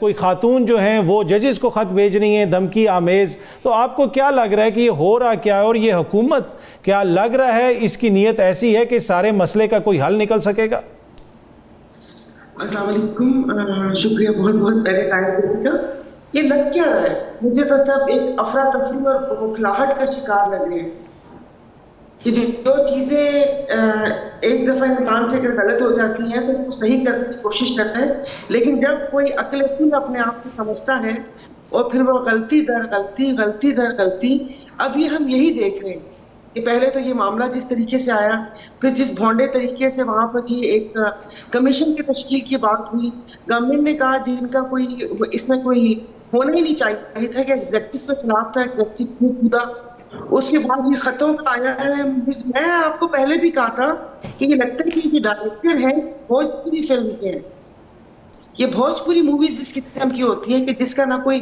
کوئی خاتون جو ہیں وہ ججز کو خط بھیج رہی ہیں دھمکی آمیز. تو آپ کو کیا لگ رہا ہے کہ یہ ہو رہا کیا ہے, اور یہ حکومت کیا لگ رہا ہے اس کی نیت ایسی ہے کہ سارے مسئلے کا کوئی حل نکل سکے گا؟ السلام علیکم, شکریہ بہت بہت پہلے ٹائم دینے کا. یہ لگ کیا رہا ہے؟ مجھے تو سب ایک افراتفری اور بوکھلاہٹ کا شکار لگ رہے ہیں کہ جو چیزیں ایک دفعہ انسان سے اگر غلط ہو جاتی ہیں تو وہ صحیح کرنے کی کوشش کرتا ہے, لیکن جب کوئی عقل کل اپنے آپ کو سمجھتا ہے اور پھر وہ غلطی در غلطی غلطی در غلطی, اب یہ ہم یہی دیکھ رہے ہیں کہ پہلے تو یہ معاملہ جس طریقے سے آیا, پھر جس بھونڈے طریقے سے وہاں پر جی ایک کمیشن کی تشکیل کی بات ہوئی, گورنمنٹ نے کہا جن کا کوئی اس میں کوئی ہونا ہی نہیں چاہیے تھا کہ ایگزیکٹو کے خلاف تھا, ایگزیکٹو کھودا. اس کے بعد یہ خطوں کا آیا ہے. میں آپ کو پہلے بھی کہا تھا کہ یہ لگتا ہے کہ یہ ڈائریکٹر ہیں بھوجپوری فلم کے ہیں. یہ بھوجپوری موویز اس قسم کی ہوتی ہے کہ جس کا نہ کوئی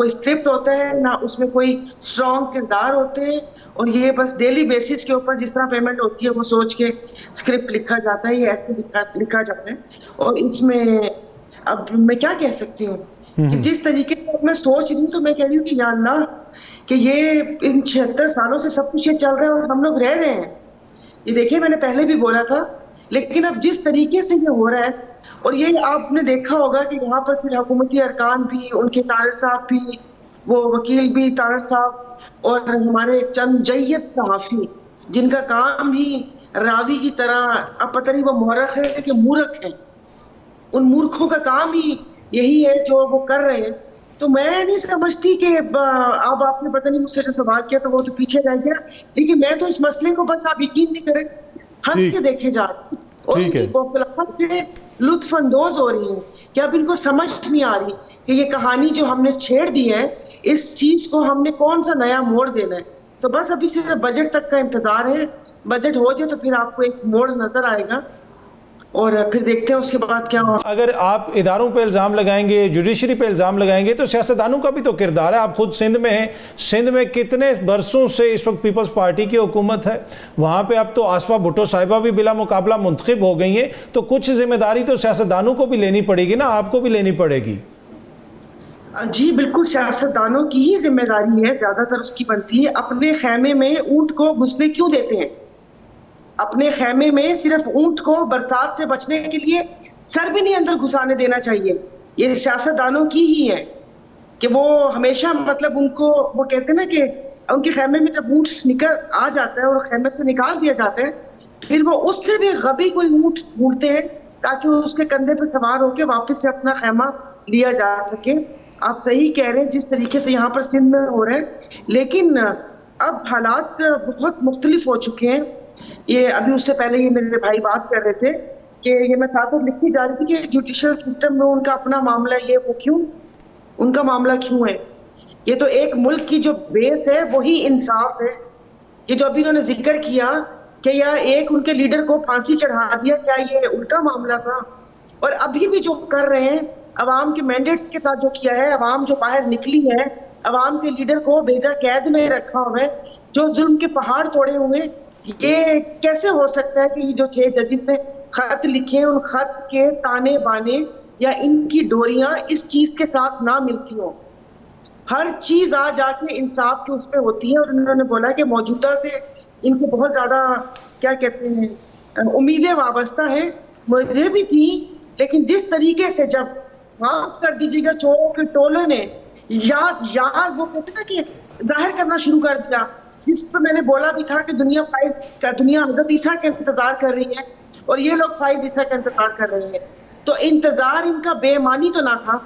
اسکرپٹ ہوتا ہے, نہ اس میں کوئی اسٹرانگ کردار ہوتے ہیں, اور یہ بس ڈیلی بیسس کے اوپر جس طرح پیمنٹ ہوتی ہے وہ سوچ کے اسکرپٹ لکھا جاتا ہے, یہ ایسے لکھا جاتا ہے. اور اس میں اب میں کیا کہہ سکتی ہوں کہ جس طریقے سے میں سوچ رہی ہوں تو میں کہہ رہی ہوں کہ یا اللہ کہ یہ ان 76 سالوں سے سب کچھ یہ چل رہا ہے اور ہم لوگ رہ رہے ہیں. یہ دیکھیں میں نے پہلے بھی بولا تھا, لیکن اب جس طریقے سے یہ ہو رہا ہے, اور یہ آپ نے دیکھا ہوگا کہ یہاں پر پھر حکومتی ارکان بھی, ان کے طاہر صاحب بھی, وہ وکیل بھی طاہر صاحب, اور ہمارے چند جید صحافی جن کا کام ہی راوی کی طرح, اب پتہ نہیں وہ مورخ ہے کہ مورخ ہے, ان مورخوں کا کام ہی یہی ہے جو وہ کر رہے ہیں. تو میں نہیں سمجھتی کہ اب آپ نے پتہ نہیں مجھ سے جو سوال کیا تو وہ تو پیچھے رہ گیا, لیکن میں تو اس مسئلے کو بس آپ یقین نہیں کریں ہنس کے دیکھے جا رہے ہیں اور ان کی بوکھلاہٹ سے لطف اندوز ہو رہی ہوں کہ اب ان کو سمجھ نہیں آ رہی کہ یہ کہانی جو ہم نے چھیڑ دی ہے اس چیز کو ہم نے کون سا نیا موڑ دینا ہے. تو بس ابھی صرف بجٹ تک کا انتظار ہے, بجٹ ہو جائے تو پھر آپ کو ایک موڑ نظر آئے گا اور پھر دیکھتے ہیں اس کے بعد کیا ہو. اگر آپ اداروں پہ الزام لگائیں گے, جوڈیشری پہ الزام لگائیں گے, تو سیاستدانوں کا بھی تو کردار ہے. آپ خود سندھ میں ہیں, سندھ میں کتنے برسوں سے اس وقت پیپلز پارٹی کی حکومت ہے, وہاں پہ اب تو آصفہ بھٹو صاحبہ بھی بلا مقابلہ منتخب ہو گئی ہیں, تو کچھ ذمہ داری تو سیاستدانوں کو بھی لینی پڑے گی نا, آپ کو بھی لینی پڑے گی. جی بالکل, سیاستدانوں کی ہی ذمہ داری ہے, زیادہ تر اس کی بنتی ہے. اپنے خیمے میں اونٹ کو گھسنے کیوں دیتے ہیں؟ اپنے خیمے میں صرف اونٹ کو برسات سے بچنے کے لیے سر بھی نہیں اندر گھسانے دینا چاہیے. یہ سیاستدانوں کی ہی ہے کہ وہ ہمیشہ مطلب ان کو وہ کہتے ہیں نا کہ ان کے خیمے میں جب اونٹ نکل آ جاتا ہے اور خیمے سے نکال دیا جاتا ہے, پھر وہ اس سے بھی غبی کوئی اونٹ ڈھونڈتے ہیں تاکہ اس کے کندھے پہ سوار ہو کے واپس سے اپنا خیمہ لیا جا سکے. آپ صحیح کہہ رہے ہیں جس طریقے سے یہاں پر سندھ میں ہو رہے ہیں, لیکن اب حالات بہت مختلف ہو چکے ہیں. یہ ابھی اس سے پہلے یہ میرے بھائی بات کر رہے تھے کہ یہ میں ساتھ لکھتی جا رہی تھی کہ جوڈیشل سسٹم میں ان کا اپنا معاملہ یہ وہ کیوں, ان کا معاملہ کیوں ہے. یہ تو ایک ملک کی جو بیس ہے وہی انصاف ہے. یہ جو ابھی انہوں نے ذکر کیا کہ یا ایک ان کے لیڈر کو پھانسی چڑھا دیا, کیا یہ ان کا معاملہ تھا؟ اور ابھی بھی جو کر رہے ہیں عوام کے مینڈیٹس کے ساتھ جو کیا ہے, عوام جو باہر نکلی ہے, عوام کے لیڈر کو بھیجا قید میں رکھا ہوا ہے, جو ظلم کے پہاڑ توڑے ہوئے, یہ کیسے ہو سکتا ہے کہ یہ جو 6 ججز نے خط لکھے ان خط کے تانے بانے یا ان کی ڈوریاں اس چیز کے ساتھ نہ ملتی ہوں؟ ہر چیز آ جا کے انصاف کے اس پہ ہوتی ہے. اور انہوں نے بولا کہ موجودہ سے ان کو بہت زیادہ کیا کہتے ہیں امیدیں وابستہ ہیں. مجھے بھی تھی, لیکن جس طریقے سے جب معاف کر دیجیے گا چوروں کے ٹولے نے یاد وہ کہتے نا کہ ظاہر کرنا شروع کر دیا, جس پہ میں نے بولا بھی تھا کہ دنیا حضرت عیسیٰ کا انتظار کر رہی ہے اور یہ لوگ فائز عیسیٰ کا انتظار کر رہے ہیں. تو انتظار ان کا بے معنی تو نہ تھا.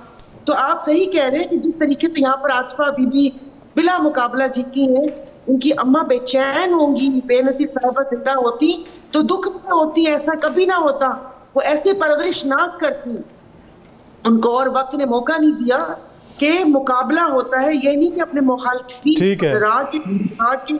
تو آپ صحیح کہہ رہے ہیں کہ جس طریقے سے یہاں پر آصفہ بی بی بلا مقابلہ جیتی ہیں, ان کی اماں بے چین ہوں گی, بے نظیر صاحبہ زندہ ہوتی تو دکھ میں ہوتی, ایسا کبھی نہ ہوتا, وہ ایسی پرورش نہ کرتی. ان کو اور وقت نے موقع نہیں دیا کہ مقابلہ ہوتا ہے, یہ نہیں کہ اپنے مخالفین کے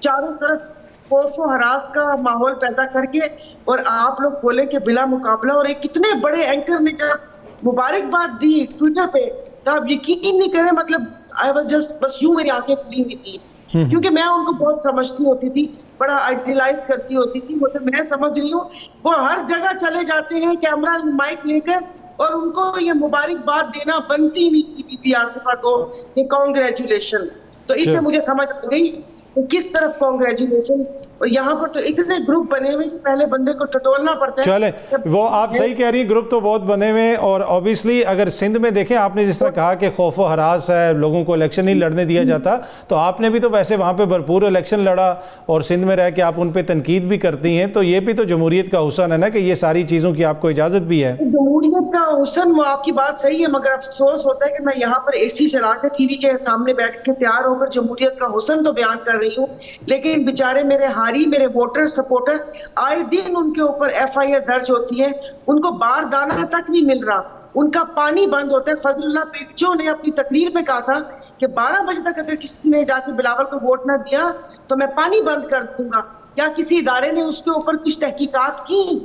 چاروں طرف خوف و ہراس کا ماحول پیدا کر کے اور آپ لوگ بولے کہ بلا مقابلہ. اور ایک کتنے بڑے اینکر نے جب مبارکباد دی ٹویٹر پہ تو آپ یقین نہیں کریں, مطلب آئی واز جسٹ بس یوں میری آنکھیں کھلی ہوئی تھی, کیونکہ میں ان کو بہت سمجھتی ہوتی تھی, بڑا آئیڈیلائز کرتی ہوتی تھی. وہ تو میں سمجھ رہی ہوں وہ ہر جگہ چلے جاتے ہیں کیمرہ مائک لے کر اور ان کو یہ مبارکباد دینا بنتی نہیں تھی بی بی آصفہ کو کہ کانگریچولیشن. تو اس سے مجھے سمجھ آ گئی کہ کس طرف کانگریچولیشن. اور یہاں پر تو اتنے گروپ بنے ہوئے کہ پہلے بندے کو ٹٹولنا پڑتا ہے. چلے وہ آپ صحیح کہہ رہی ہیں, گروپ تو بہت بنے ہوئے ہیں, اور اوبیسلی اگر سندھ میں دیکھیں آپ نے جس طرح کہا کہ خوف و ہراس ہے, لوگوں کو الیکشن نہیں لڑنے دیا جاتا, تو آپ نے بھی تو ویسے وہاں پہ بھرپور الیکشن لڑا اور سندھ میں رہ کے آپ ان پہ تنقید بھی کرتی ہیں, تو یہ بھی تو جمہوریت کا حسن ہے نا کہ یہ ساری چیزوں کی آپ کو اجازت بھی ہے. جمہوریت کا حسن, وہ آپ کی بات صحیح ہے, مگر افسوس ہوتا ہے کہ میں یہاں پر اے سی چلا کے ٹی وی کے سامنے بیٹھ کے تیار ہو کر جمہوریت کا حسن تو بیان کر رہی ہوں, لیکن بیچارے میرے ہاری, میرے ووٹر سپورٹر, آئے دن ان کے اوپر ایف آئی آر درج ہوتی ہے, ان کو بار دانہ تک نہیں مل رہا, ان کا پانی بند ہوتا ہے. فضل اللہ پیکچو نے اپنی تقریر میں کہا تھا کہ 12 بجے تک اگر کسی نے جا کے بلاول کو ووٹ نہ دیا تو میں پانی بند کر دوں گا. کیا کسی ادارے نے اس کے اوپر کچھ تحقیقات کی؟